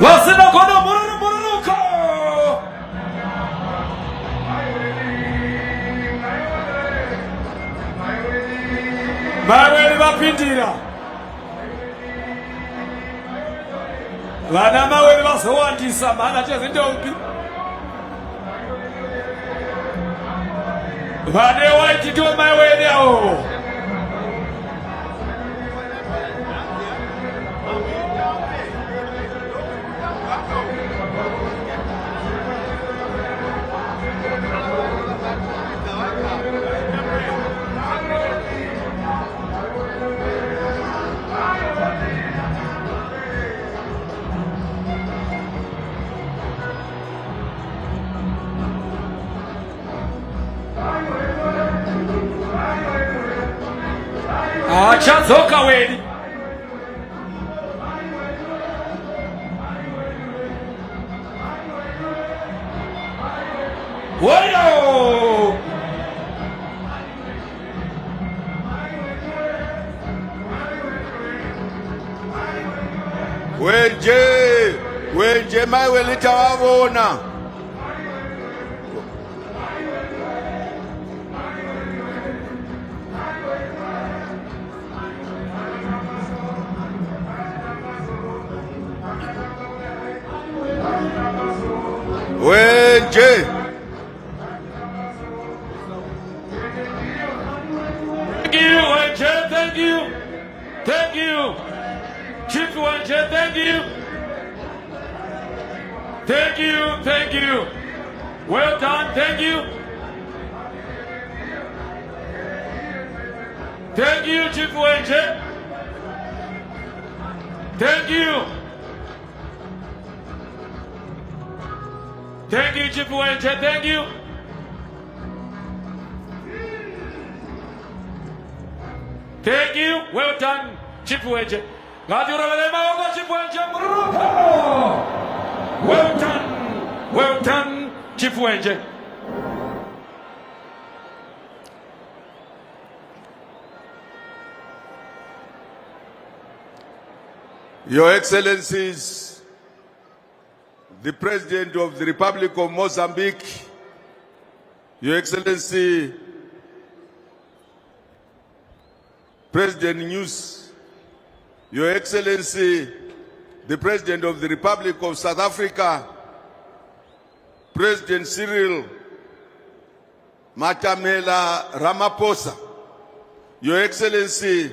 Wasina kono bururuko. Maweli bapindira. Vana maweli vasowandisa mana chezindombi. Vane waitito maweli awo. Achazoka weni. Woyo! Wenje maiweli tawabona. Wenje. Thank you, Wenje, thank you. Thank you. Chief Wenje, thank you. Thank you, thank you. Well done, thank you. Thank you, Chief Wenje. Thank you. Thank you, Chief Wenje, thank you. Thank you, well done, Chief Wenje. Well done, Chief Wenje. Your Excellencies, the President of the Republic of Mozambique, Your Excellency, President News, Your Excellency, the President of the Republic of South Africa, President Cyril Matamela Ramaphosa, Your Excellency,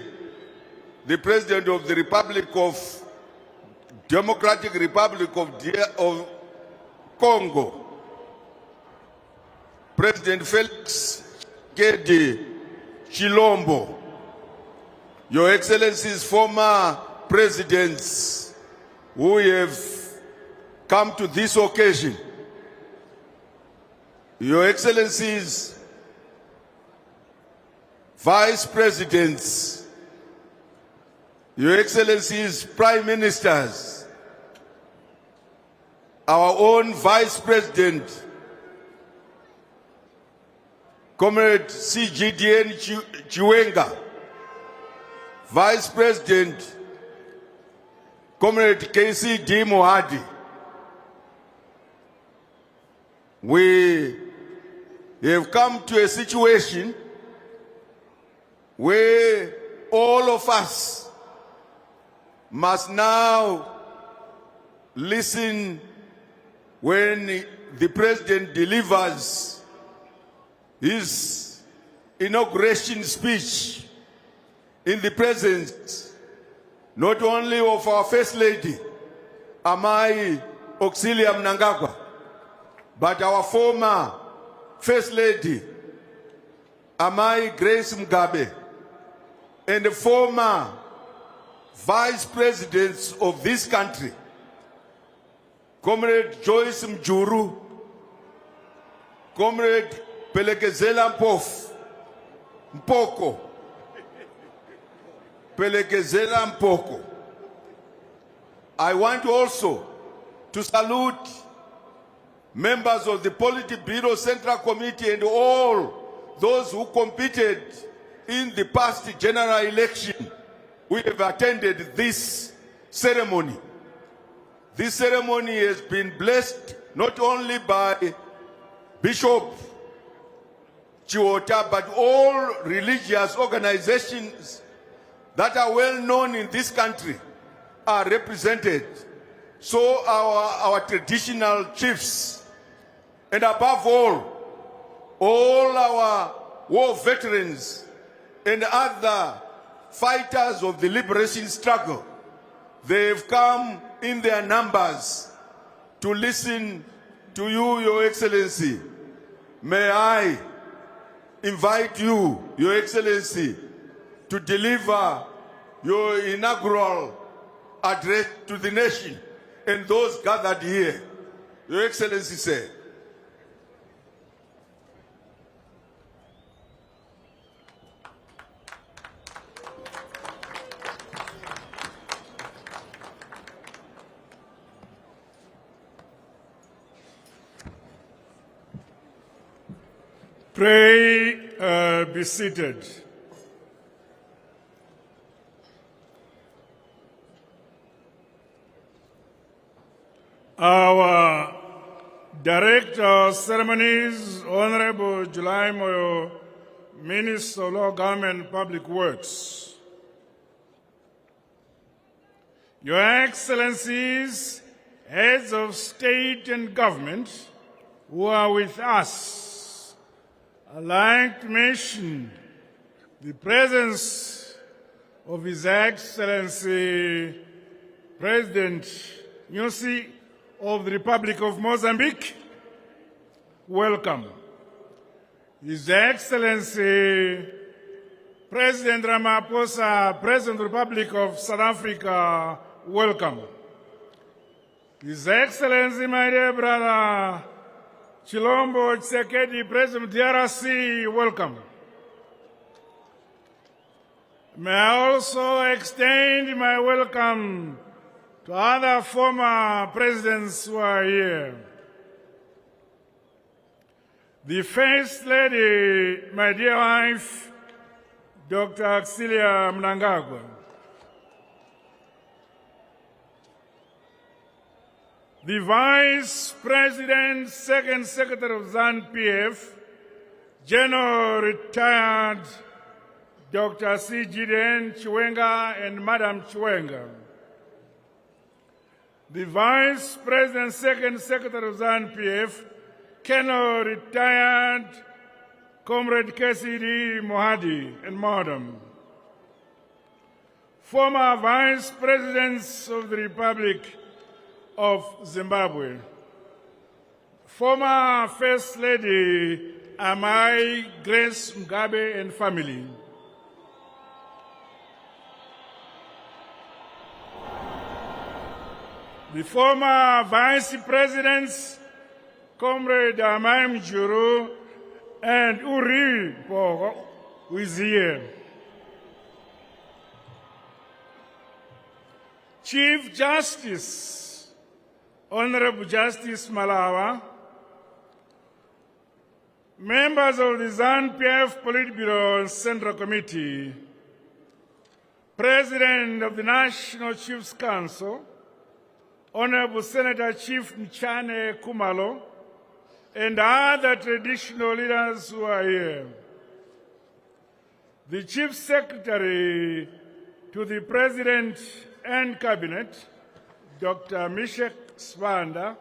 the President of the Republic of Democratic Republic of Congo, President Felix Tshisekedi Tshilombo, Your Excellencies, former presidents who have come to this occasion, Your Excellencies, Vice Presidents, Your Excellencies, Prime Ministers, our own Vice President, Comrade CGDN Chiwenga, Vice President, Comrade KCD Mohadi. We have come to a situation where all of us must now listen when the President delivers his inauguration speech in the presence not only of our First Lady, Amai Auxilia Mnangagwa, but our former First Lady, Amai Grace Mugabe, and the former Vice Presidents of this country, Comrade Joyce Mjuru, Comrade Pelekezela Mpoko, Pelekezela Mpoko. I want also to salute members of the Politburo Central Committee and all those who competed in the past general election, we have attended this ceremony. This ceremony has been blessed not only by Bishop Chiota, but all religious organizations that are well known in this country are represented. So our traditional chiefs, and above all our war veterans and other fighters of the liberation struggle, they have come in their numbers to listen to you, Your Excellency. May I invite you, Your Excellency, to deliver your inaugural address to the nation and those gathered here. Your Excellency, sir. Pray, be seated. Our Director of Ceremonies, Honorable July Moyo, Minister of Law, Government and Public Works. Your Excellencies, Heads of State and Government who are with us, I'd like to mention the presence of His Excellency President Nyusi of the Republic of Mozambique. Welcome. His Excellency President Ramaphosa, President of the Republic of South Africa. Welcome. His Excellency, my dear brother Chilombo Tshisekedi, President of the DRC, welcome. May I also extend my welcome to other former presidents who are here. The First Lady, my dear wife, Dr. Auxilia Mnangagwa. The Vice President, Second Secretary of ZANU-PF, General Retired Dr. C. Gideon Chiwenga and Madam Chiwenga. The Vice President, Second Secretary of ZANU-PF, Colonel Retired Comrade KCD Mumhari and Madam. Former Vice Presidents of the Republic of Zimbabwe. Former First Lady Amai Grace Mugabe and family. The former Vice Presidents, Comrade Amai Mjuru and Uri Pogo, who is here. Chief Justice, Honorable Justice Malawa, members of the ZANU-PF Politburo Central Committee, President of the National Chiefs Council, Honorable Senator Chief Nchane Kumalo, and other traditional leaders who are here. The Chief Secretary to the President and Cabinet, Dr. Mishek Spanda,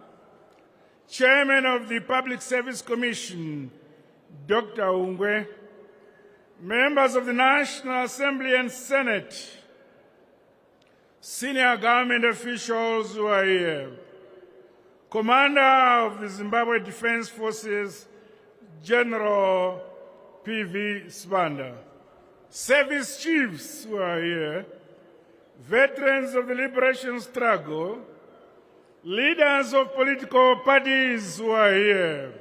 Chairman of the Public Service Commission, Dr. Ungwe, members of the National Assembly and Senate, senior government officials who are here, Commander of the Zimbabwe Defense Forces, General P.V. Spanda, service chiefs who are here, veterans of the liberation struggle, leaders of political parties who are here,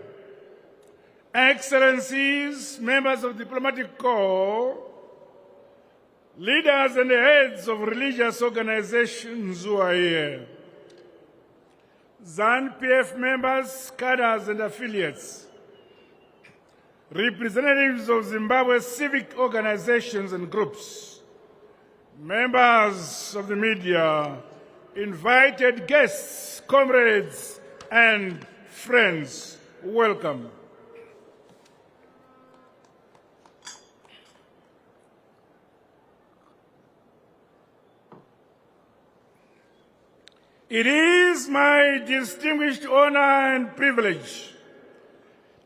Excellencies, members of the diplomatic corps, leaders and heads of religious organizations who are here, ZANU-PF members, cadres and affiliates, representatives of Zimbabwe's civic organizations and groups, members of the media, invited guests, comrades and friends, welcome. It is my distinguished honor and privilege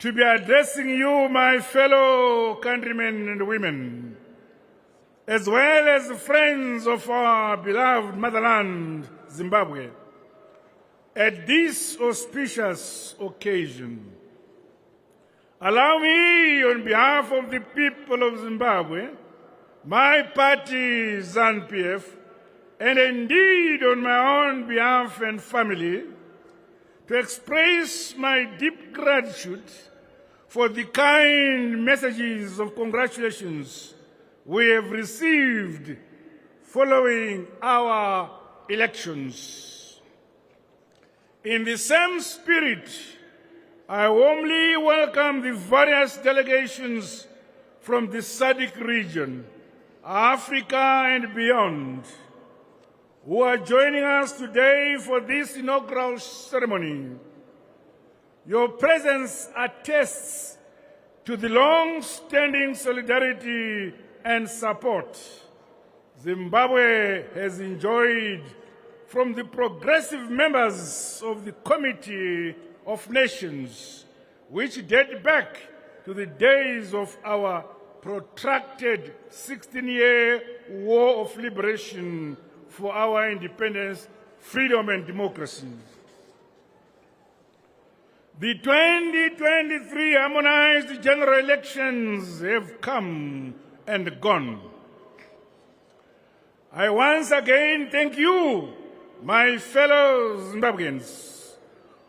to be addressing you, my fellow countrymen and women, as well as friends of our beloved motherland, Zimbabwe, at this auspicious occasion. Allow me, on behalf of the people of Zimbabwe, my party, ZANU-PF, and indeed on my own behalf and family, to express my deep gratitude for the kind messages of congratulations we have received following our elections. In the same spirit, I warmly welcome the various delegations from the SADC region, Africa and beyond, who are joining us today for this inaugural ceremony. Your presence attests to the long-standing solidarity and support Zimbabwe has enjoyed from the progressive members of the Committee of Nations, which date back to the days of our protracted 16-year war of liberation for our independence, freedom and democracy. The 2023 harmonized general elections have come and gone. I once again thank you, my fellow Zimbabweans,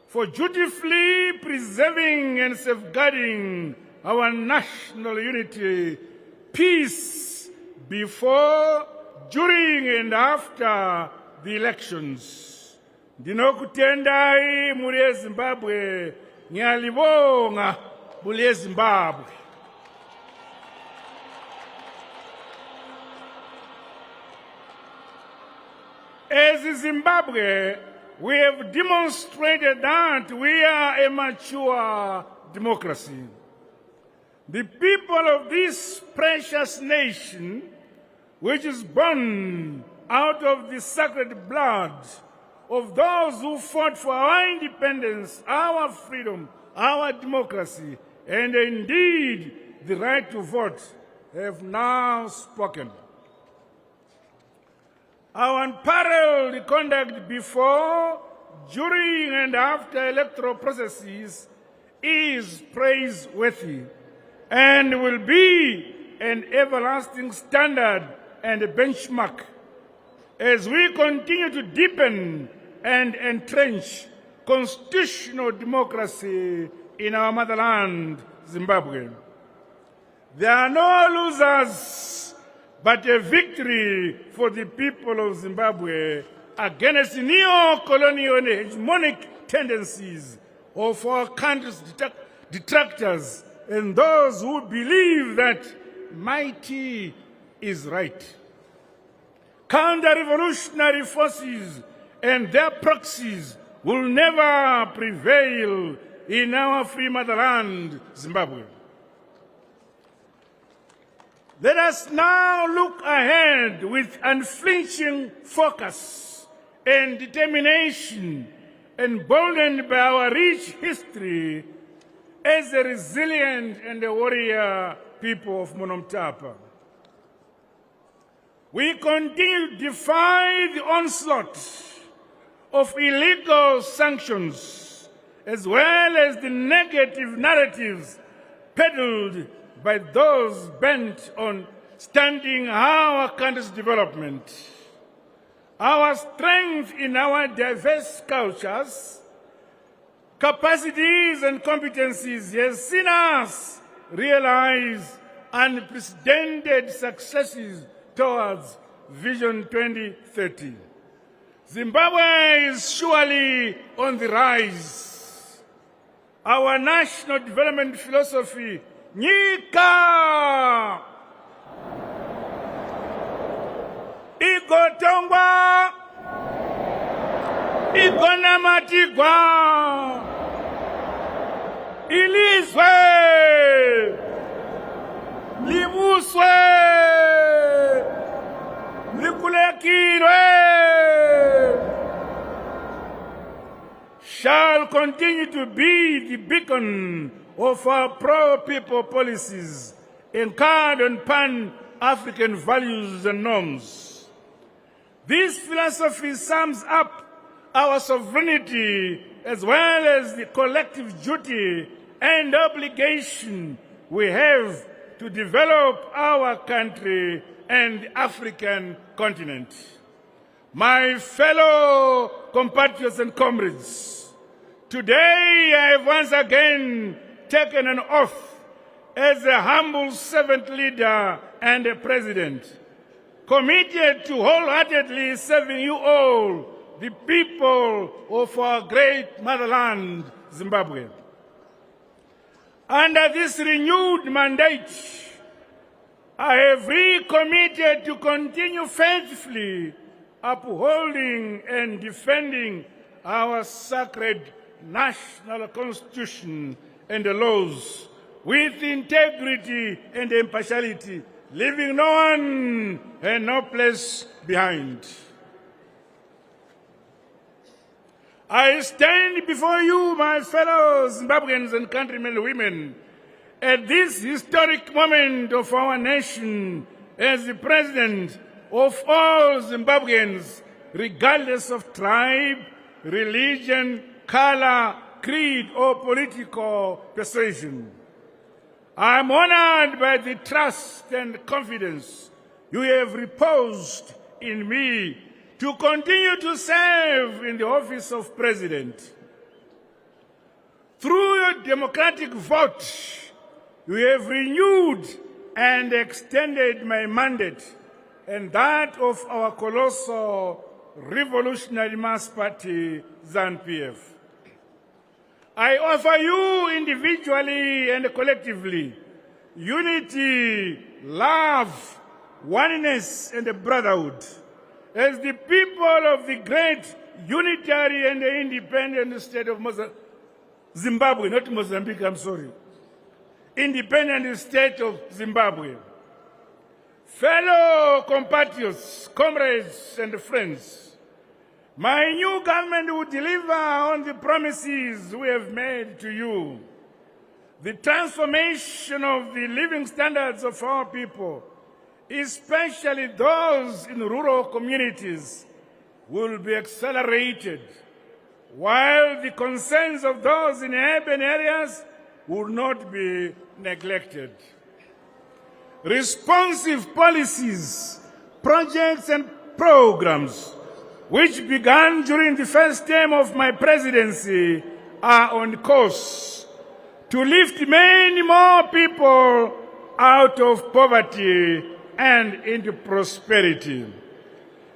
for dutifully preserving and safeguarding our national unity, peace before, during and after the elections. Ndinokutendai muri Zimbabwe, nyalibonga muri Zimbabwe. As Zimbabwe, we have demonstrated that we are a mature democracy. The people of this precious nation, which is born out of the sacred blood of those who fought for our independence, our freedom, our democracy, and indeed the right to vote, have now spoken. Our unparalleled conduct before, during, and after electoral processes is praiseworthy and will be an everlasting standard and a benchmark as we continue to deepen and entrench constitutional democracy in our motherland, Zimbabwe. There are no losers, but a victory for the people of Zimbabwe against neo-colonial and hegemonic tendencies of our country's detractors and those who believe that mighty is right. Counter-revolutionary forces and their proxies will never prevail in our free motherland, Zimbabwe. Let us now look ahead with unflinching focus and determination, emboldened by our rich history as a resilient and a warrior people of Monomtapa. We continue to defy the onslaught of illegal sanctions, as well as the negative narratives peddled by those bent on stunting our country's development. Our strength in our diverse cultures, capacities and competencies has seen us realize unprecedented successes towards Vision 2030. Zimbabwe is surely on the rise. Our national development philosophy, Nyika, Igotongwa, Igonamatigwa, Ilizwe, Libuswe, Likulekirwe, shall continue to be the beacon of our pro-people policies, anchored on pan-African values and norms. This philosophy sums up our sovereignty as well as the collective duty and obligation we have to develop our country and the African continent. My fellow compatriots and comrades, today I have once again taken an oath as a humble servant leader and a president, committed to wholeheartedly serving you all, the people of our great motherland, Zimbabwe. Under this renewed mandate, I have recommitted to continue faithfully upholding and defending our sacred national constitution and the laws with integrity and impartiality, leaving no one and no place behind. I stand before you, my fellow Zimbabweans and countrymen and women, at this historic moment of our nation as the president of all Zimbabweans, regardless of tribe, religion, color, creed, or political persuasion. I am honored by the trust and confidence you have reposed in me to continue to serve in the office of president. Through your democratic vote, you have renewed and extended my mandate and that of our colossal Revolutionary Mass Party, ZANU-PF. I offer you individually and collectively unity, love, oneness, and brotherhood as the people of the great unitary and independent state of Zimbabwe, not Mozambique, I'm sorry. Independent state of Zimbabwe. Fellow compatriots, comrades, and friends, my new government will deliver on the promises we have made to you. The transformation of the living standards of our people, especially those in rural communities, will be accelerated, while the concerns of those in urban areas will not be neglected. Responsive policies, projects, and programs which began during the first term of my presidency are on course to lift many more people out of poverty and into prosperity.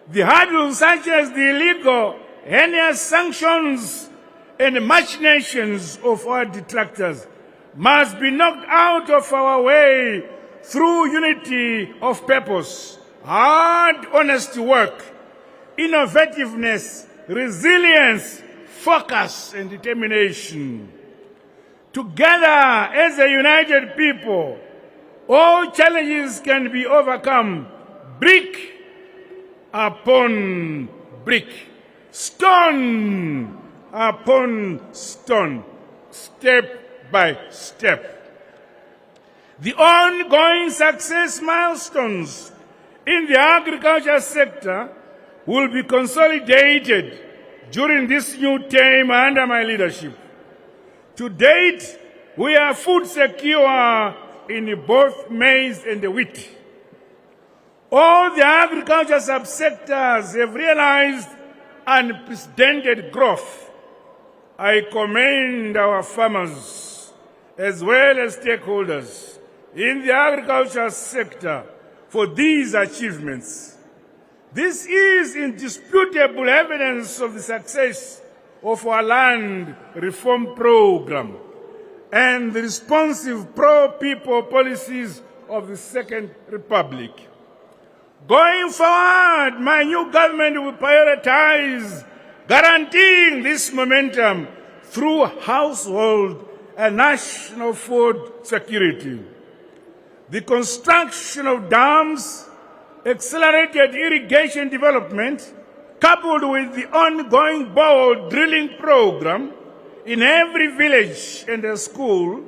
The hurdles such as the illegal, heinous sanctions and machinations of our detractors must be knocked out of our way through unity of purpose, hard, honest work, innovativeness, resilience, focus, and determination. Together, as a united people, all challenges can be overcome, brick upon brick, stone upon stone, step by step. The ongoing success milestones in the agriculture sector will be consolidated during this new term under my leadership. To date, we are food secure in both maize and wheat. All the agriculture subsectors have realized unprecedented growth. I commend our farmers as well as stakeholders in the agriculture sector for these achievements. This is indisputable evidence of the success of our land reform program and the responsive pro-people policies of the Second Republic. Going forward, my new government will prioritize guaranteeing this momentum through household and national food security. The construction of dams, accelerated irrigation development, coupled with the ongoing borehole drilling program in every village and a school,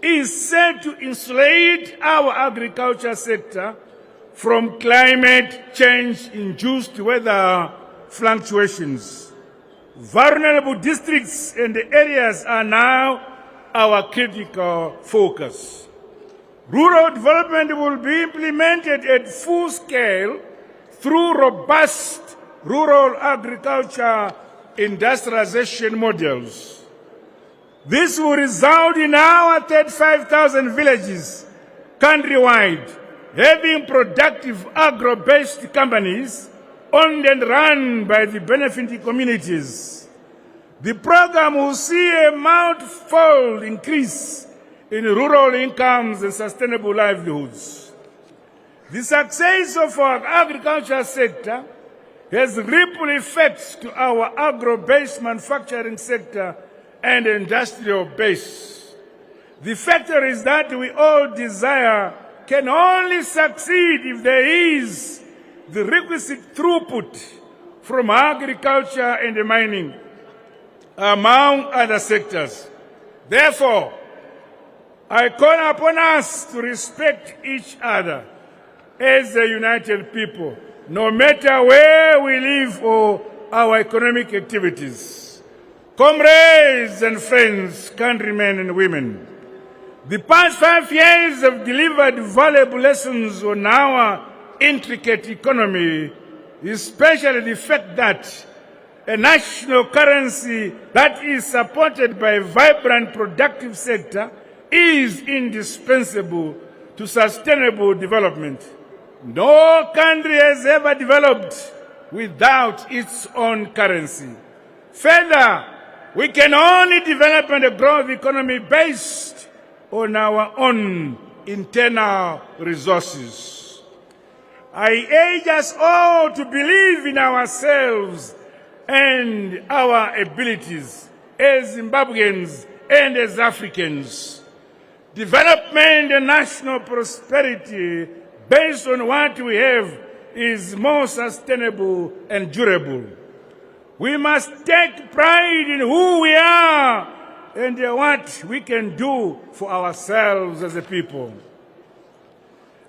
is set to insulate our agriculture sector from climate change-induced weather fluctuations. Vulnerable districts and areas are now our critical focus. Rural development will be implemented at full scale through robust rural agriculture industrialization models. This will result in our 35,000 villages countrywide having productive agro-based companies owned and run by the benefiting communities. The program will see a multi-fold increase in rural incomes and sustainable livelihoods. The success of our agriculture sector has ripple effects to our agro-based manufacturing sector and industrial base. The factories that we all desire can only succeed if there is the requisite throughput from agriculture and mining, among other sectors. Therefore, I call upon us to respect each other as a united people, no matter where we live or our economic activities. Comrades and friends, countrymen and women, the past 5 years have delivered valuable lessons on our intricate economy, especially the fact that a national currency that is supported by a vibrant productive sector is indispensable to sustainable development. No country has ever developed without its own currency. Further, we can only develop and grow the economy based on our own internal resources. I urge us all to believe in ourselves and our abilities as Zimbabweans and as Africans. Development and national prosperity based on what we have is more sustainable and durable. We must take pride in who we are and what we can do for ourselves as a people.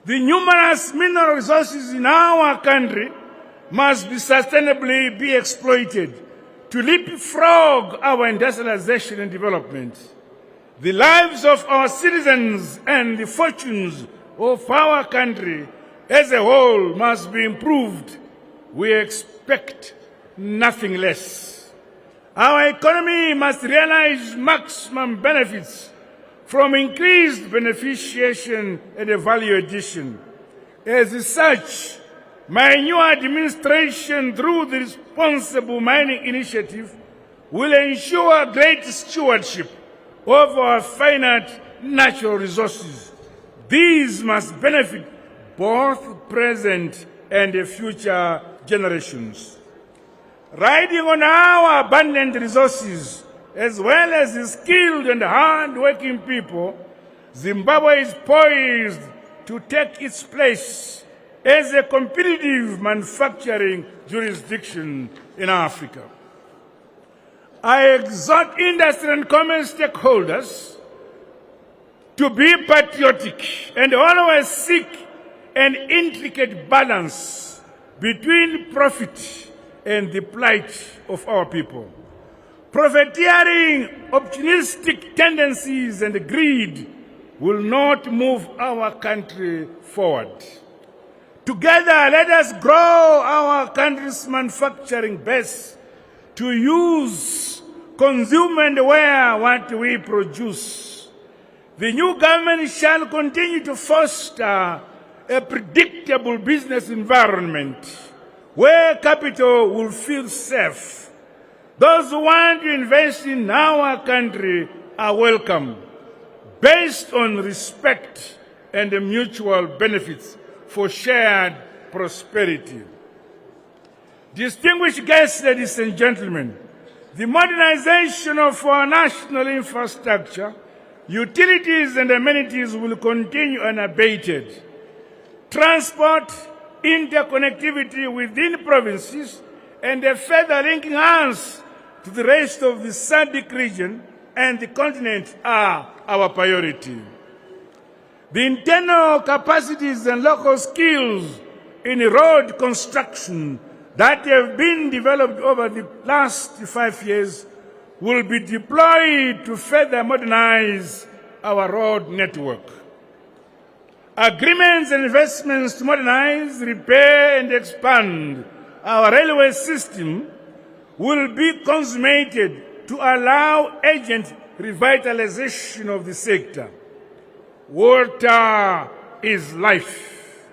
The numerous mineral resources in our country must be sustainably be exploited to leapfrog our industrialization and development. The lives of our citizens and the fortunes of our country as a whole must be improved. We expect nothing less. Our economy must realize maximum benefits from increased beneficiation and value addition. As such, my new administration, through the Responsible Mining Initiative, will ensure great stewardship of our finite natural resources. These must benefit both present and future generations. Riding on our abundant resources, as well as the skilled and hard-working people, Zimbabwe is poised to take its place as a competitive manufacturing jurisdiction in Africa. I exhort industry and commerce stakeholders to be patriotic and always seek an intricate balance between profit and the plight of our people. Profiteering, opportunistic tendencies and greed will not move our country forward. Together, let us grow our country's manufacturing base to use, consume and wear what we produce. The new government shall continue to foster a predictable business environment where capital will feel safe. Those who want to invest in our country are welcome, based on respect and mutual benefits for shared prosperity. Distinguished guests, ladies and gentlemen, the modernization of our national infrastructure, utilities and amenities will continue unabated. Transport, interconnectivity within provinces, and a further linking us to the rest of the SADC region and the continent are our priority. The internal capacities and local skills in road construction that have been developed over the last 5 years will be deployed to further modernize our road network. Agreements and investments to modernize, repair, and expand our railway system will be consummated to allow urgent revitalization of the sector. Water is life,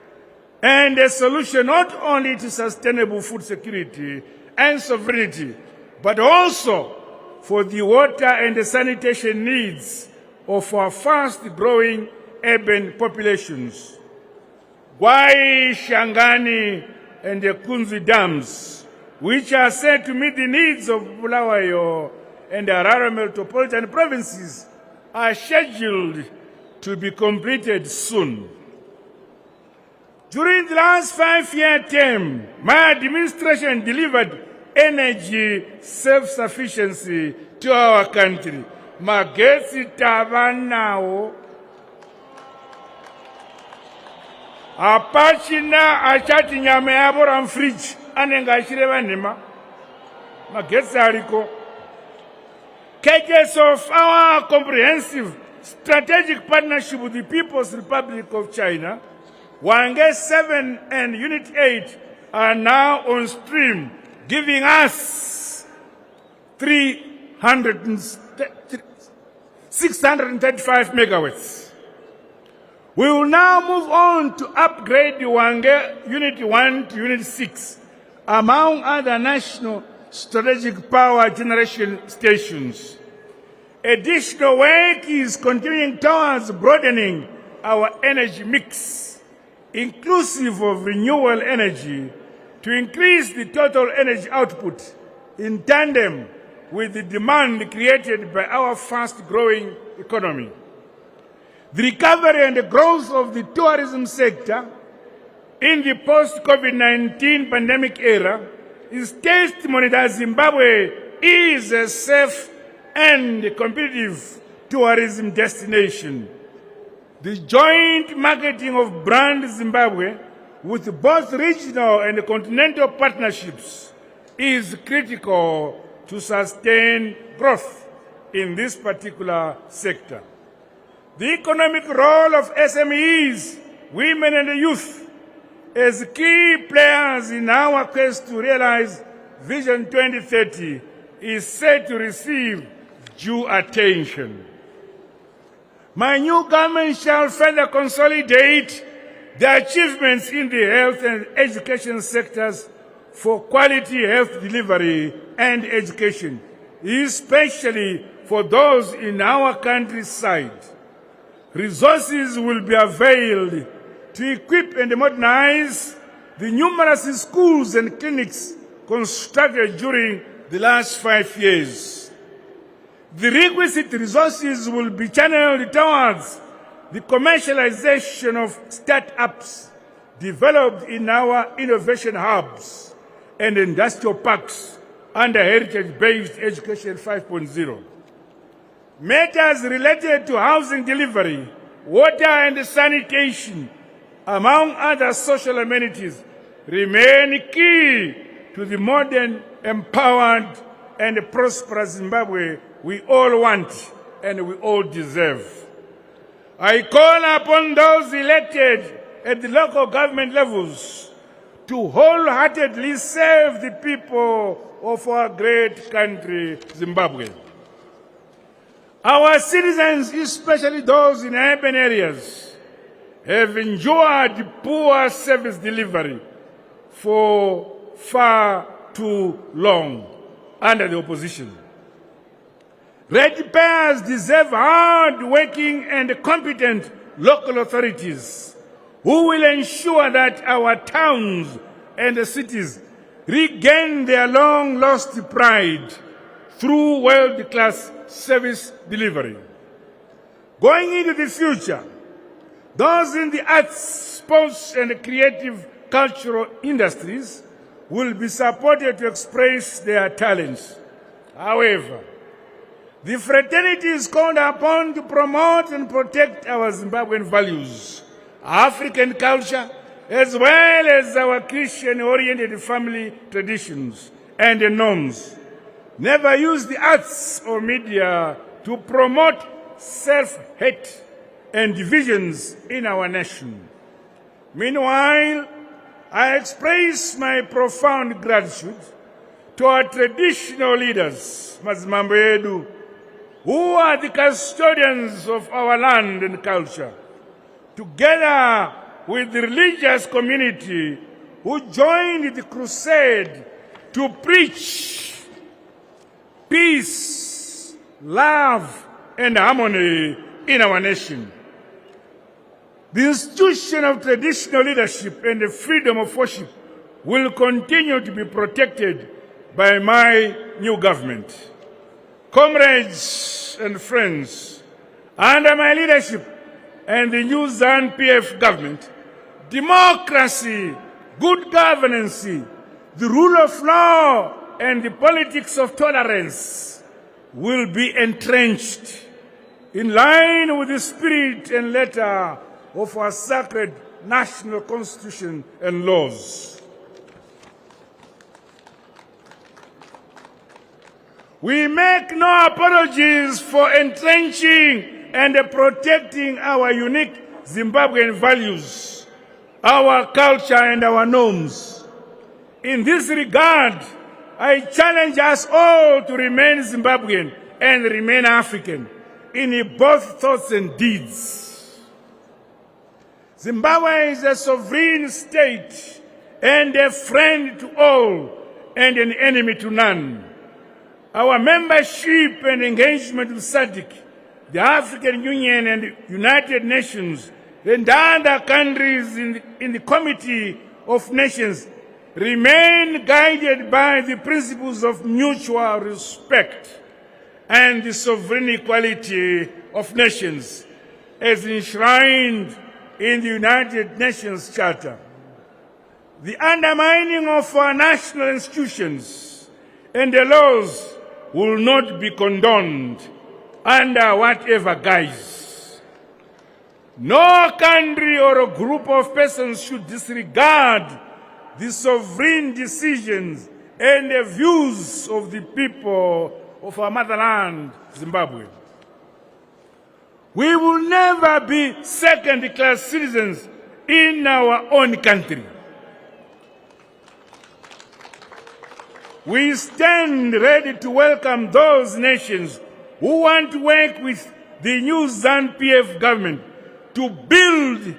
and a solution not only to sustainable food security and sovereignty, but also for the water and the sanitation needs of our fast-growing urban populations. Gwai, Shangani, and the Kunzi dams, which are said to meet the needs of Bulawayo and the Harare metropolitan provinces, are scheduled to be completed soon. During the last 5-year term, my administration delivered energy self-sufficiency to our country. Magetsi tavanao. Apachina achati nyame yabo fridge anenga ashireva nema. Magetsi ariko. Cases of our comprehensive strategic partnership with the People's Republic of China, Wange 7 and Unit 8 are now on stream, giving us 635 megawatts. We will now move on to upgrade the Wange Unit 1 to Unit 6, among other national strategic power generation stations. Additional work is continuing towards broadening our energy mix, inclusive of renewable energy, to increase the total energy output in tandem with the demand created by our fast-growing economy. The recovery and the growth of the tourism sector in the post-COVID-19 pandemic era is testimony that Zimbabwe is a safe and competitive tourism destination. The joint marketing of brand Zimbabwe with both regional and continental partnerships is critical to sustain growth in this particular sector. The economic role of SMEs, women and youth, as key players in our quest to realize Vision 2030 is set to receive due attention. My new government shall further consolidate the achievements in the health and education sectors for quality health delivery and education, especially for those in our countryside. Resources will be availed to equip and modernize the numerous schools and clinics constructed during the last 5 years. The requisite resources will be channeled towards the commercialization of start-ups developed in our innovation hubs and industrial parks under Heritage-Based Education 5.0. Matters related to housing delivery, water and sanitation, among other social amenities, remain key to the modern, empowered, and prosperous Zimbabwe we all want and we all deserve. I call upon those elected at the local government levels to wholeheartedly serve the people of our great country, Zimbabwe. Our citizens, especially those in urban areas, have endured poor service delivery for far too long under the opposition. Ratepayers deserve hard-working and competent local authorities who will ensure that our towns and cities regain their long-lost pride through world-class service delivery. Going into the future, those in the arts, sports, and creative cultural industries will be supported to express their talents. However, the fraternity is called upon to promote and protect our Zimbabwean values, African culture, as well as our Christian-oriented family traditions and norms. Never use the arts or media to promote self-hate and divisions in our nation. Meanwhile, I express my profound gratitude to our traditional leaders, Mazimambo, who are the custodians of our land and culture, together with the religious community who joined the crusade to preach peace, love, and harmony in our nation. The institution of traditional leadership and the freedom of worship will continue to be protected by my new government. Comrades and friends, under my leadership and the new ZANU-PF government, democracy, good governance, the rule of law, and the politics of tolerance will be entrenched in line with the spirit and letter of our sacred national constitution and laws. We make no apologies for entrenching and protecting our unique Zimbabwean values, our culture, and our norms. In this regard, I challenge us all to remain Zimbabwean and remain African in both thoughts and deeds. Zimbabwe is a sovereign state and a friend to all and an enemy to none. Our membership and engagement with SADC, the African Union and United Nations, and other countries in the Committee of Nations remain guided by the principles of mutual respect and the sovereign equality of nations as enshrined in the United Nations Charter. The undermining of our national institutions and the laws will not be condoned under whatever guise. No country or a group of persons should disregard the sovereign decisions and the views of the people of our motherland, Zimbabwe. We will never be second-class citizens in our own country. We stand ready to welcome those nations who want to work with the new ZANU-PF government to build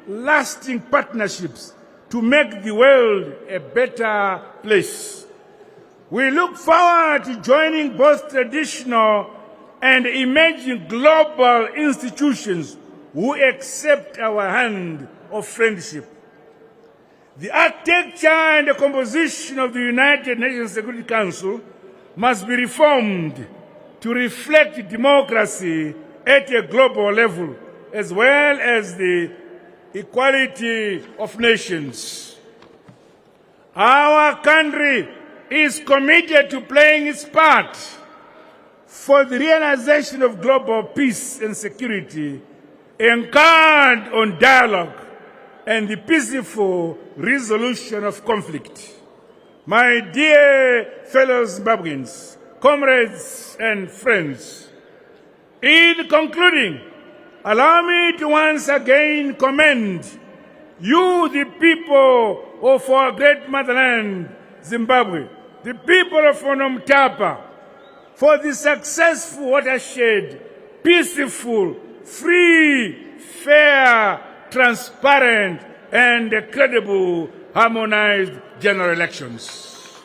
lasting partnerships to make the world a better place. We look forward to joining both traditional and emerging global institutions who accept our hand of friendship. The architecture and the composition of the United Nations Security Council must be reformed to reflect democracy at a global level, as well as the equality of nations. Our country is committed to playing its part for the realization of global peace and security, anchored on dialogue and the peaceful resolution of conflict. My dear fellow Zimbabweans, comrades and friends, in concluding, allow me to once again commend you, the people of our great motherland, Zimbabwe, the people of Onomtapa, for the successful watershed, peaceful, free, fair, transparent, and credible harmonized general elections.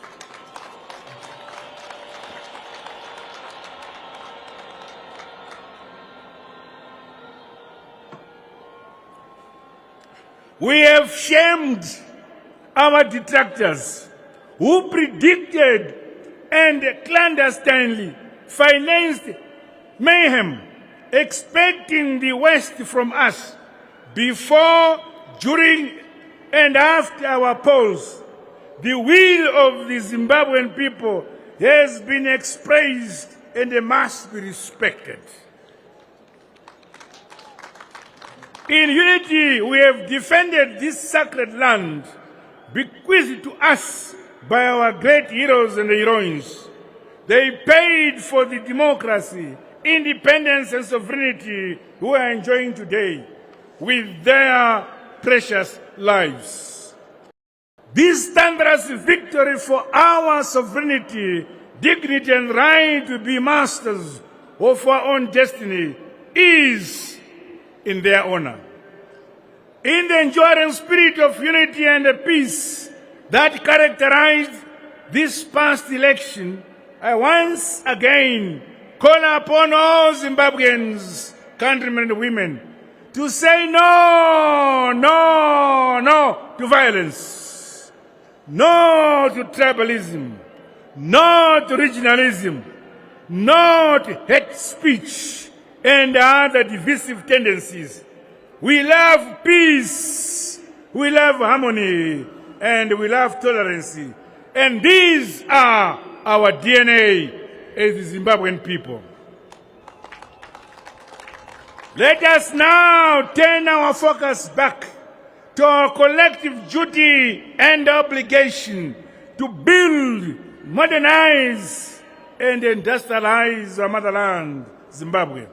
We have shamed our detractors who predicted and clandestinely financed mayhem, expecting the West from us. Before, during, and after our polls, the will of the Zimbabwean people has been expressed and must be respected. In unity, we have defended this sacred land, bequeathed to us by our great heroes and heroines. They paid for the democracy, independence, and sovereignty we are enjoying today with their precious lives. This thunderous victory for our sovereignty, dignity, and right to be masters of our own destiny is in their honor. In the enduring spirit of unity and peace that characterized this past election, I once again call upon all Zimbabweans, countrymen and women, to say no, no, no to violence, no to tribalism, no to regionalism, no to hate speech and other divisive tendencies. We love peace, we love harmony, and we love tolerance. And these are our DNA as the Zimbabwean people. Let us now turn our focus back to our collective duty and obligation to build, modernize, and industrialize our motherland, Zimbabwe.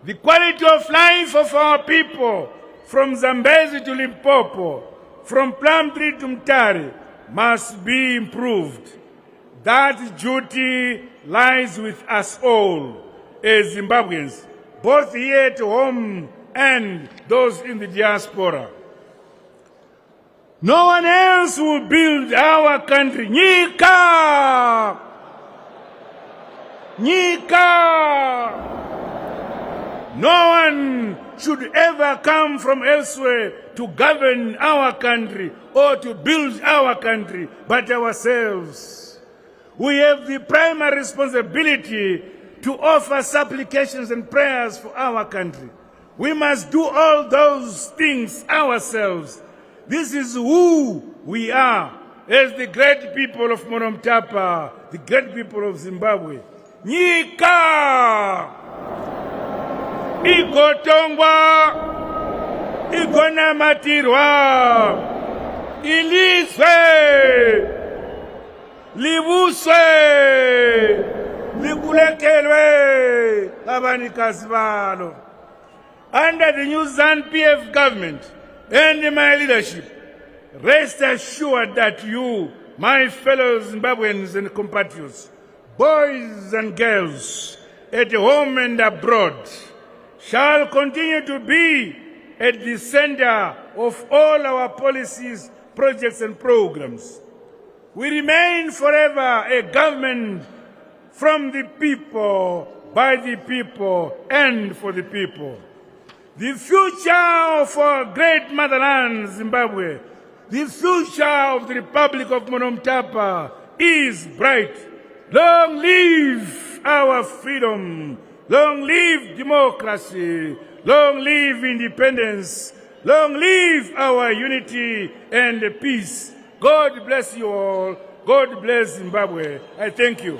The quality of life of our people, from Zambezi to Limpopo, from Plumtree to Mumhari, must be improved. That duty lies with us all as Zimbabweans, both here at home and those in the diaspora. No one else will build our country. Nyika! Nyika! No one should ever come from elsewhere to govern our country or to build our country, but ourselves. We have the primary responsibility to offer supplications and prayers for our country. We must do all those things ourselves. This is who we are as the great people of Monomtapa, the great people of Zimbabwe. Nyika! Igotongwa, igonamatirwa, ilizwe, libuswe, likulekelwe, abanikazi balo. Under the new ZANU-PF government and my leadership, rest assured that you, my fellow Zimbabweans and compatriots, boys and girls, at home and abroad, shall continue to be at the center of all our policies, projects, and programs. We remain forever a government from the people, by the people, and for the people. The future of our great motherland, Zimbabwe, the future of the Republic of Monomtapa is bright. Long live our freedom. Long live democracy. Long live independence. Long live our unity and peace. God bless you all. God bless Zimbabwe. I thank you.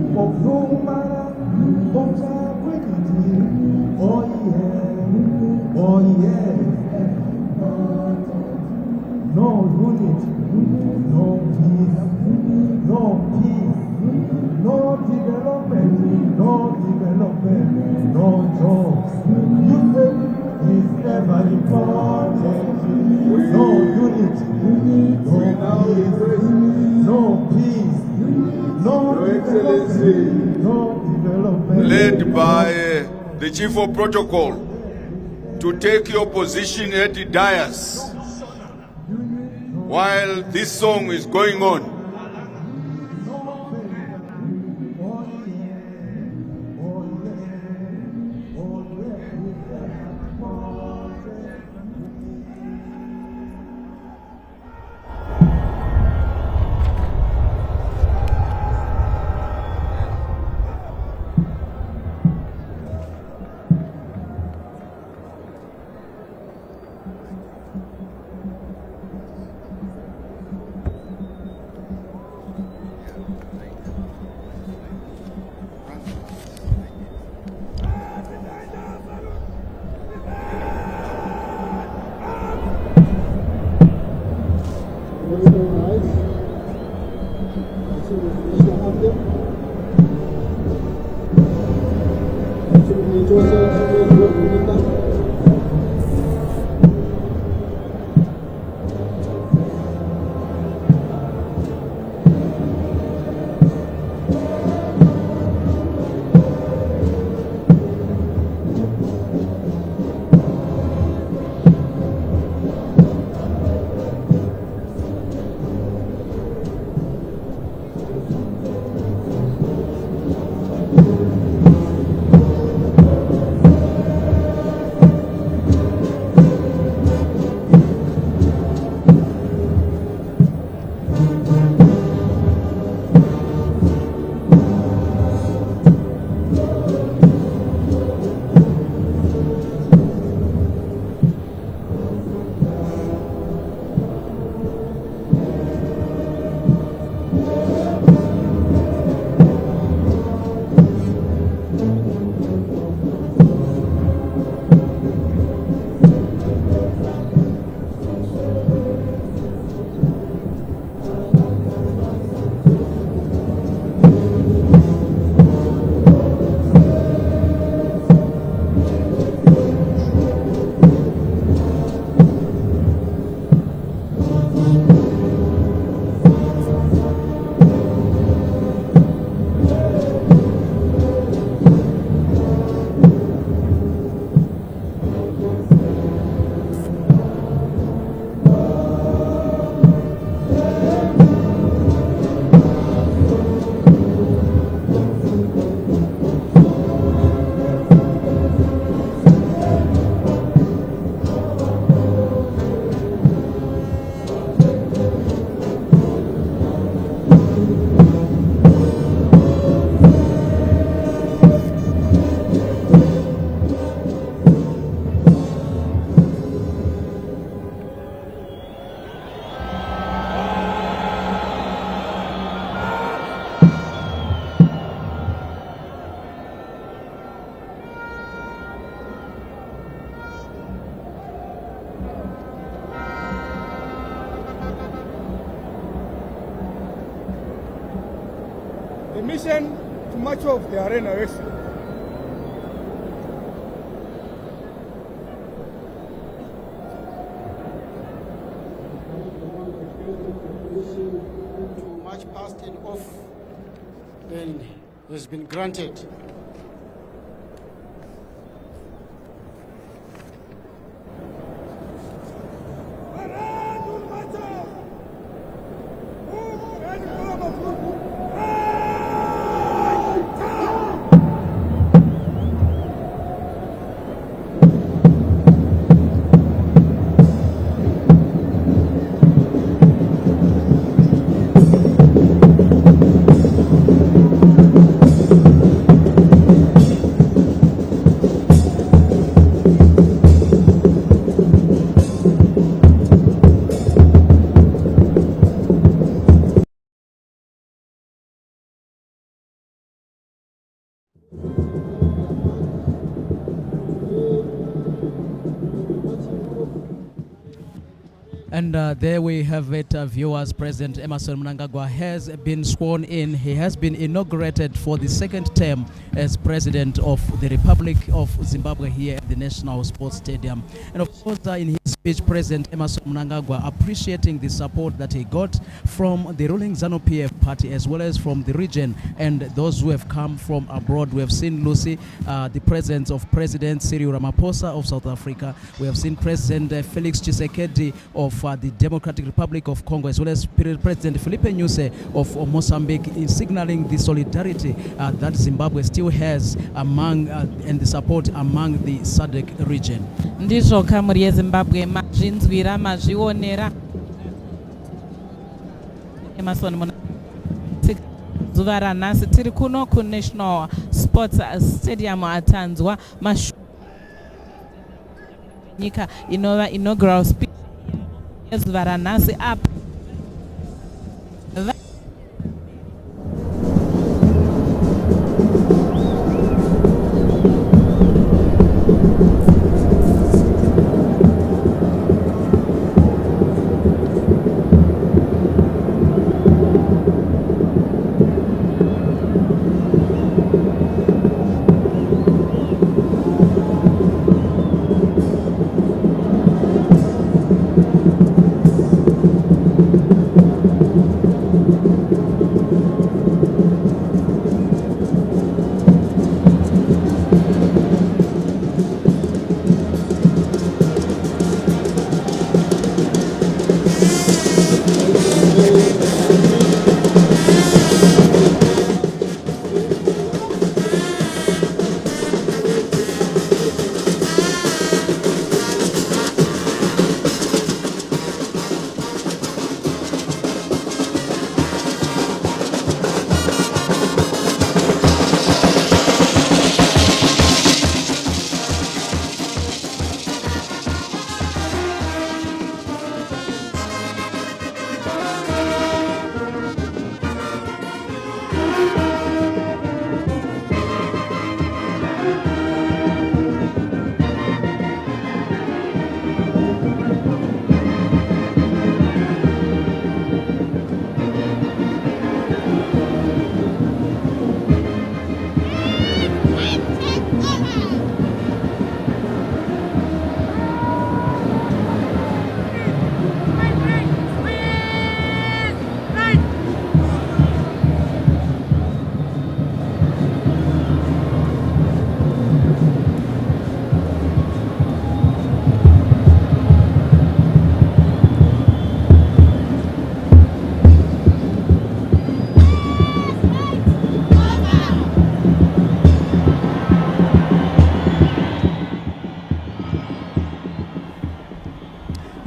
Of Oh yes. No unity, no peace, no peace, no development, no jobs. Youth is ever important. No unity, no peace, no excellency, no development. Led by the Chief of Protocol to take your position at the dais while this song is going on. The mission to much of the Inauguration to march past and off and has been granted. And there we have it, viewers. President Emmerson Mnangagwa has been sworn in. He has been inaugurated for the second term as President of the Republic of Zimbabwe here at the National Sports Stadium. And of course, in his speech, President Emmerson Mnangagwa appreciating the support that he got from the ruling ZANU-PF party as well as from the region and those who have come from abroad. We have seen, Lucy, the presence of President Cyril Ramaphosa of South Africa. We have seen President Felix Tshisekedi of the Democratic Republic of Congo, as well as President Filipe Nyusi of Mozambique, in signaling the solidarity that Zimbabwe still has among and the support among the SADC region. Ndizvo kamuri yeZimbabwe mazvinzwira mazvionera Emmerson zuva ranhasi tiri kuno kuNational Sports Stadium atanzwa nyika inova inaugural speech zuva ranhasi apa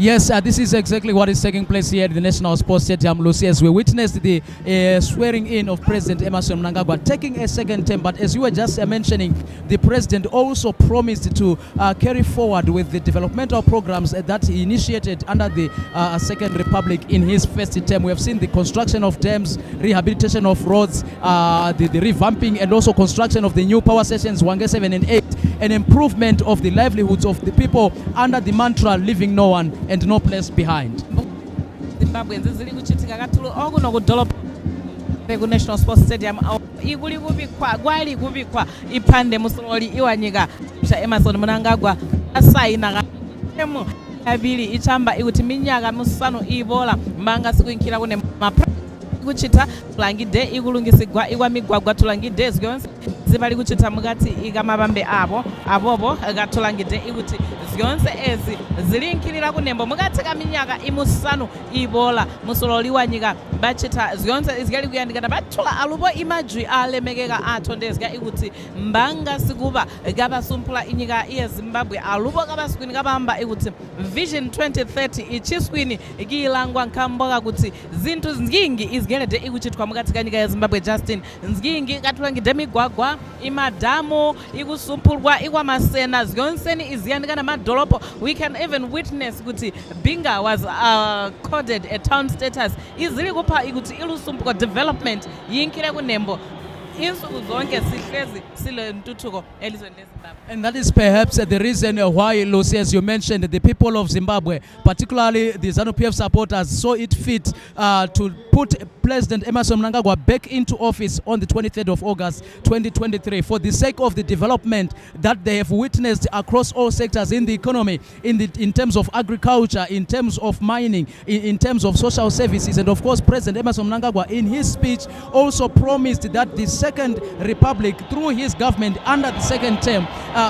Yes, this is exactly what is taking place here at the National Sports Stadium, Lucy, as we witnessed the swearing in of President Emmerson Mnangagwa taking a second term. But as you were just mentioning, the president also promised to carry forward with the developmental programs that he initiated under the Second Republic in his first term. We have seen the construction of dams, rehabilitation of roads, the revamping and also construction of the new power stations 1, 7 and 8, and improvement of the livelihoods of the people under the mantra leaving no one and no place behind. Zimbabwe nzizili kuchitika katulu okuno kudolopha ku National Sports Stadium ikuli kubikwa gwali kubikwa ipande musololi iwanyika cha Emmerson Mnangagwa asayina kemu abili ichamba ikuti minyaka musanu ibola manga sikuinkira kune kuchita tulangide ikulungisigwa igwa migwagwa tulangide zyonse zibali kuchita mukati ikamabambe abobo gatulangide ikuti zyonse ezi zilinkirira kunembo mukati kaminyaka imusanu ibola musololi wanyika bachita zyonse izigali kuyandikana batula alubo imajwi alemekeka atondezga ikuti mbanga sikuba gabasumpula inyika yeZimbabwe alubo kabaskwini kabamba ikuti Vision 2030 ichiskwini ikilangwa nkamboka kuti zinthu zingingi izgelede ikuchitwa mukati kanyika yeZimbabwe. Justin nzingi katulangide migwagwa imadamu ikusumpulwa ikwamasena zyonseni iziyandikana madolopo. We can even witness kuti Binga was coded a town status izili kupha ikuti ilusumpuko development yinkire kunembo insuku zonke sihlezi sile ntuthuko elizweni leZimbabwe. And that is perhaps the reason why, Lucy, as you mentioned, the people of Zimbabwe, particularly the ZANU-PF supporters, saw it fit to put President Emmerson Mnangagwa back into office on the 23rd of August 2023 for the sake of the development that they have witnessed across all sectors in the economy, in terms of agriculture, in terms of mining, in terms of social services. And of course, President Emmerson Mnangagwa in his speech also promised that the Second Republic, through his government under the second term,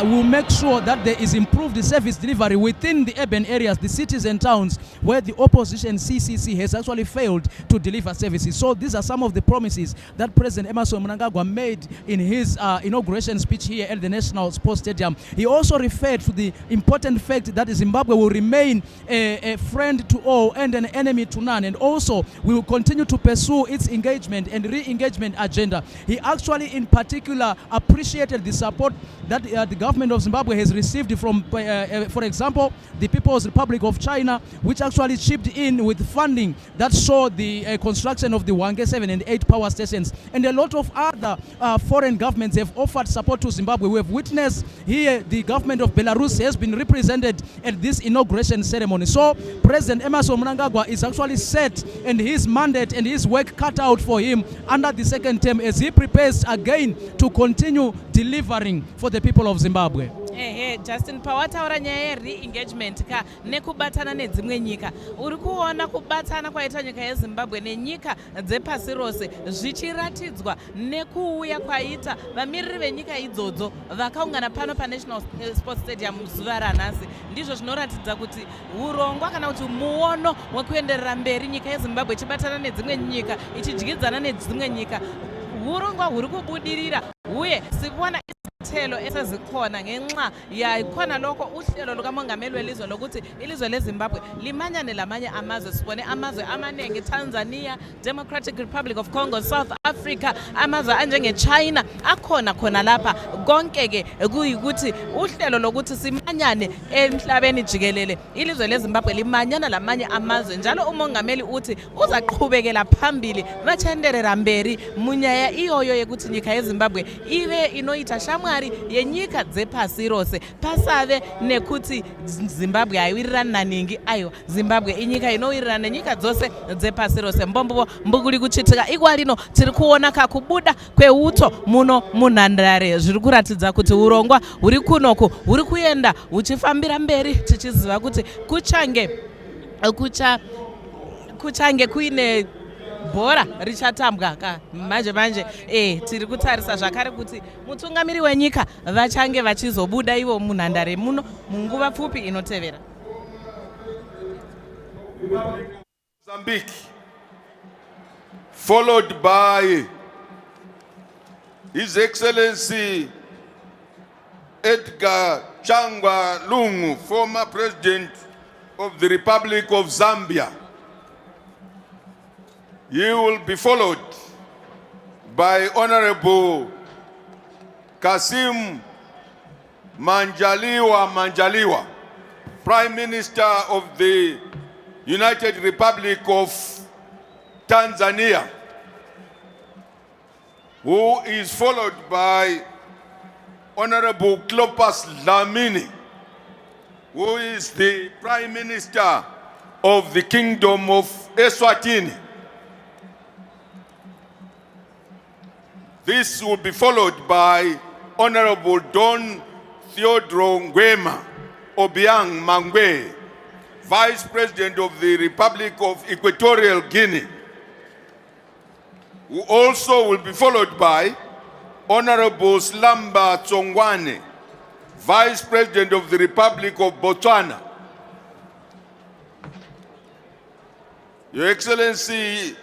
will make sure that there is improved service delivery within the urban areas, the cities and towns where the opposition CCC has actually failed to deliver services. So these are some of the promises that President Emmerson Mnangagwa made in his inauguration speech here at the National Sports Stadium. He also referred to the important fact that Zimbabwe will remain a friend to all and an enemy to none, and also will continue to pursue its engagement and re-engagement agenda. He actually in particular appreciated the support that the government of Zimbabwe has received from, for example, the People's Republic of China, which actually chipped in with funding that saw the construction of the Hwange 7 and 8 power stations. And a lot of other foreign governments have offered support to Zimbabwe. We have witnessed here the government of Belarus has been represented at this inauguration ceremony. So President Emmerson Mnangagwa is actually set, and his mandate and his work cut out for him under the second term as he prepares again to continue delivering for the people of Zimbabwe. Justin pawataura nyaya ye-re-engagement ka nekubatana nedzimwe nyika, uri kuona kubatana kwaita nyika yeZimbabwe nenyika dzepasi rose zvichiratidzwa nekuuya kwaita vamiriri venyika idzodzo vakaungana pano paNational Sports Stadium zuva ranhasi. Ndizvo zvinoratidza kuti urongwa kana kuti muono wekuenderera mberi nyika yeZimbabwe ichibatana nedzimwe nyika, ichidyidzana nedzimwe nyika, urongwa huri kubudirira uye sikuona izithelo esezikhona ngenxa yakhona lokho uhlelo lukamongameli welizwe lokuthi ilizwe leZimbabwe limanyane lamanye amazwe. Sibone amazwe amaningi, Tanzania, Democratic Republic of Congo, South Africa, amazwe anjenge-China akhona khona lapha. Konke-ke kuyikuthi uhlelo lokuthi simanyane emhlabeni jikelele, ilizwe leZimbabwe limanyana lamanye amazwe, njalo umongameli uthi uzaqhubekela phambili vachaenderera mberi munyaya iyoyo yekuthi nyika yeZimbabwe ive inoita shamwari yenyika dzepasi rose, pasave nekuti Zimbabwe haiwirirani naningi. Aiwa, Zimbabwe inyika inowirirana nenyika dzose dzepasi rose. Mbombo mbuguli kuchitika igwa lino tiri kuona kakubuda kweuto muno munhandare, zviri kuratidza kuti urongwa huri kunoku huri kuenda huchifambira mberi, tichiziva kuti kuchange kuine bhora richatambwa ka manje tiri kutarisa zvakare kuti mutungamiri wenyika vachange vachizobuda ivo munhandare muno munguva pfupi inotevera. Mozambique, followed by His Excellency Edgar Changwa Lungu, former President of the Republic of Zambia. He will be followed by Honorable Kasim Manjaliwa, Prime Minister of the United Republic of Tanzania, who is followed by Honorable Clopas Dlamini, who is the Prime Minister of the Kingdom of Eswatini. This will be followed by Honorable Don Theodore Ngwema Obiang Mangwe, Vice President of the Republic of Equatorial Guinea, who also will be followed by Honorable Slamba Tsongwane, Vice President of the Republic of Botswana. Your Excellency,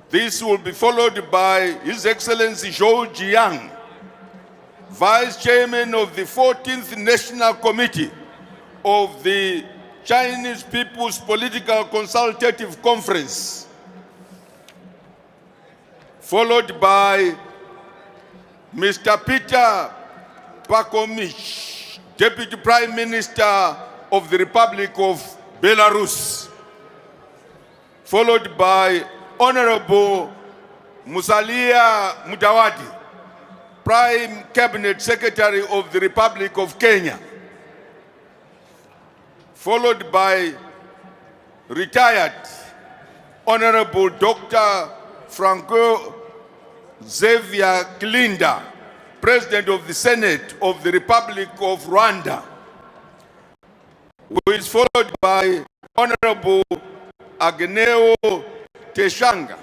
this will be followed by His Excellency Zhou Jiang, Vice Chairman of the 14th National Committee of the Chinese People's Political Consultative Conference, followed by Mr. Peter Pakomich, Deputy Prime Minister of the Republic of Belarus, followed by Honorable Musalia Mudavadi, Prime Cabinet Secretary of the Republic of Kenya, followed by retired Honorable Dr. Franco Xavier Kilinda, President of the Senate of the Republic of Rwanda, who is followed by Honorable Agneo Teshanga,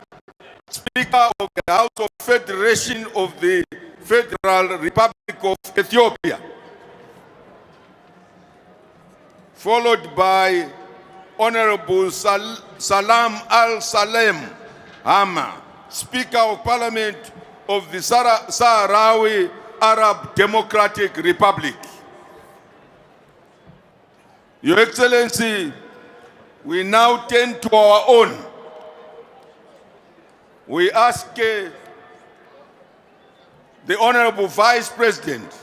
Speaker of the House of Federation of the Federal Republic of Ethiopia, followed by Honorable Salam Al-Salem Hama, Speaker of Parliament of the Sahrawi Arab Democratic Republic. Your Excellency, we now turn to our own. We ask the Honorable Vice President,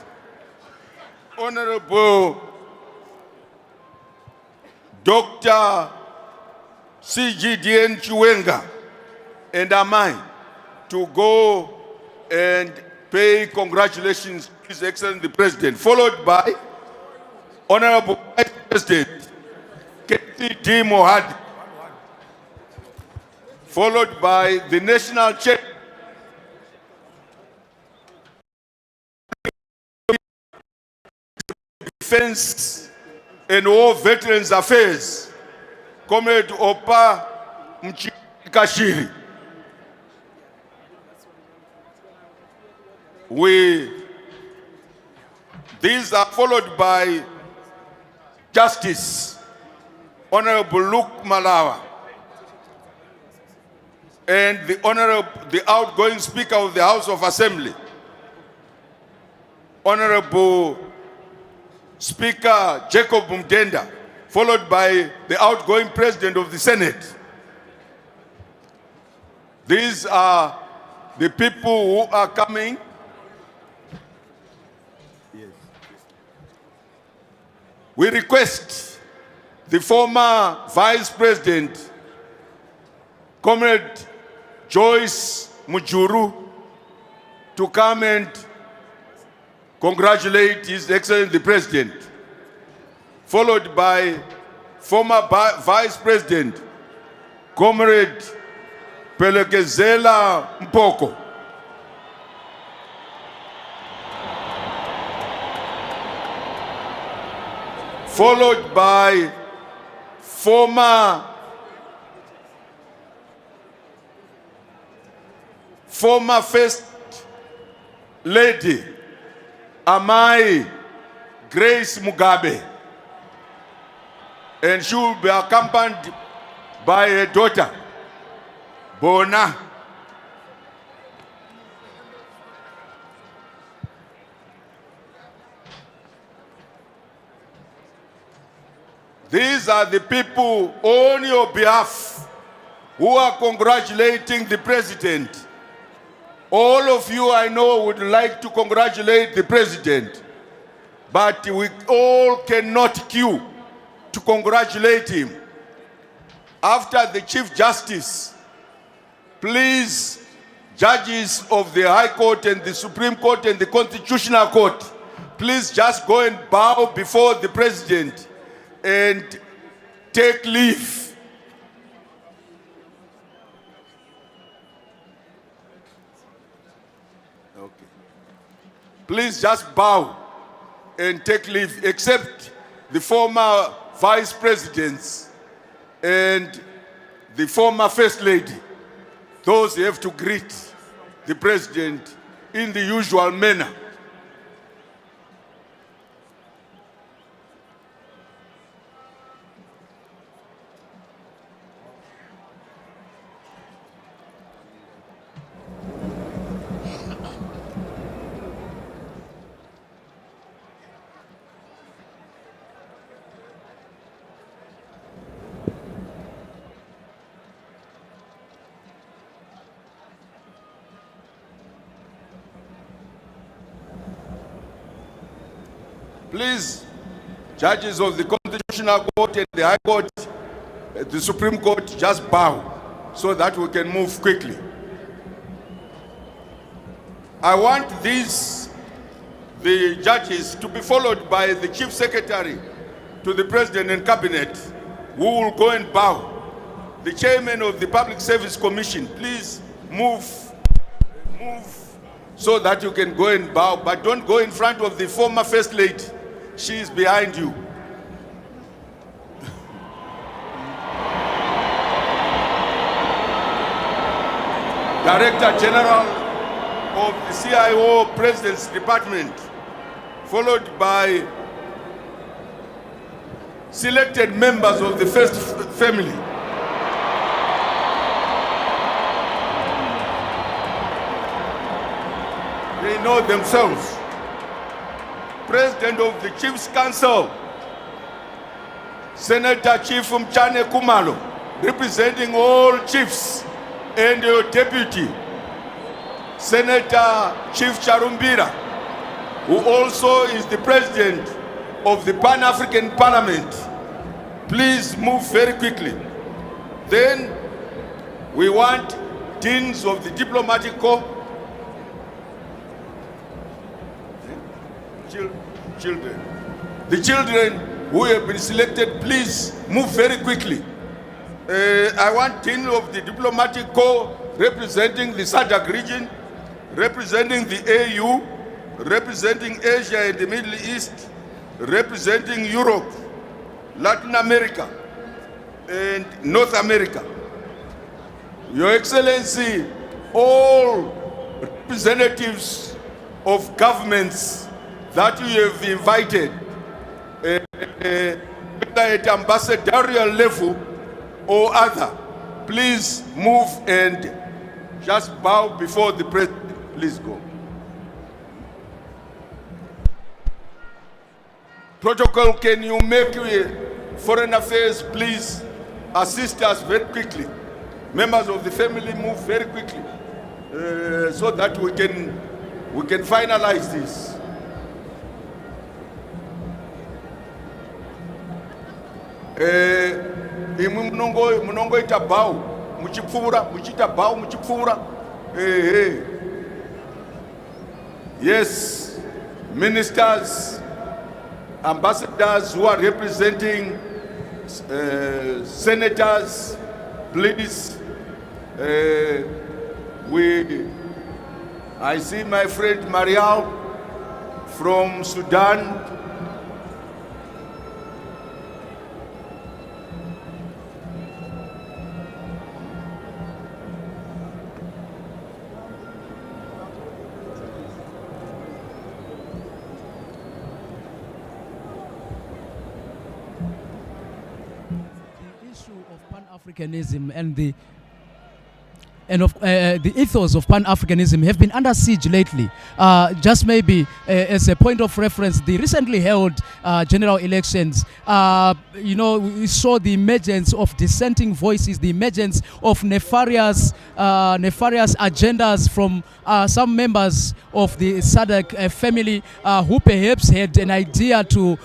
Honorable Dr. CGDN Chiwenga and Amai to go and pay congratulations to His Excellency the President, followed by Honorable Vice President KCD Mohad, followed by the National Chair Defense and War Veterans Affairs, Comrade Opa Mchikashiri. These are followed by Justice Honorable Luke Malawa and the outgoing Speaker of the House of Assembly, Honorable Speaker Jacob Mdenda, followed by the outgoing President of the Senate. These are the people who are coming. We request the former Vice President, Comrade Joyce Mujuru, to come and congratulate His Excellency the President, followed by former Vice President, Comrade Pelekezela Mpoko. Followed by former First Lady Amai Grace Mugabe, and she will be accompanied by her daughter Bona. These are the people on your behalf who are congratulating the President. All of you, I know, would like to congratulate the President, but we all cannot queue to congratulate him. After the Chief Justice, please, judges of the High Court and the Supreme Court and the Constitutional Court, please just go and bow before the President and take leave. Okay. Please just bow and take leave, except the former Vice Presidents and the former First Lady. Those have to greet the President in the usual manner. Please, judges of the Constitutional Court and the High Court, the Supreme Court, just bow so that we can move quickly. I want the judges to be followed by the Chief Secretary to the President and Cabinet, who will go and bow. The Chairman of the Public Service Commission, please move so that you can go and bow, but don't go in front of the former First Lady. She is behind you. Director General of the CIO President's Department, followed by selected members of the first family. They know themselves. President of the Chiefs Council, Senator Chief Mchane Kumalo, representing all chiefs, and your deputy, Senator Chief Charumbira, who also is the president of the Pan-African Parliament. Please move very quickly. Then we want deans of the diplomatic corps, children. The children who have been selected, please move very quickly. I want dean of the diplomatic corps representing the SADC region, representing the AU, representing Asia and the Middle East, representing Europe, Latin America, and North America. Your Excellency, all representatives of governments that you have invited at ambassadorial level or other, please move and just bow before the president. Please go. Protocol, can you make foreign affairs please assist us very quickly? Members of the family, move very quickly so that we can finalize this. Imwe munongo ita bow muchipfura muchita bow muchipfura. Yes, ministers, ambassadors who are representing senators, please. I see my friend Marial from Sudan. Pan-Africanism and the ethos of Pan-Africanism have been under siege lately. Just maybe as a point of reference, the recently held general elections, we saw the emergence of dissenting voices, the emergence of nefarious agendas from some members of the SADC family who perhaps had an idea to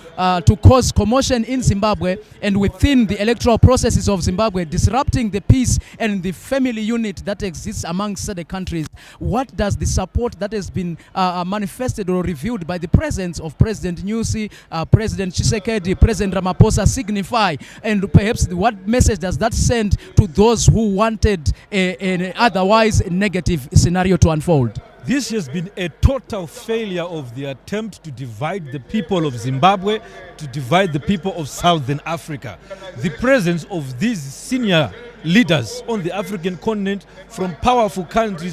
cause commotion in Zimbabwe and within the electoral processes of Zimbabwe, disrupting the peace and the family unit that exists amongst the countries. What does the support that has been manifested or revealed by the presence of President Nyusi, President Tshisekedi, President Ramaphosa signify? And perhaps what message does that send to those who wanted an otherwise negative scenario to unfold? This has been a total failure of the attempt to divide the people of Zimbabwe, to divide the people of Southern Africa. The presence of these senior leaders on the African continent from powerful countries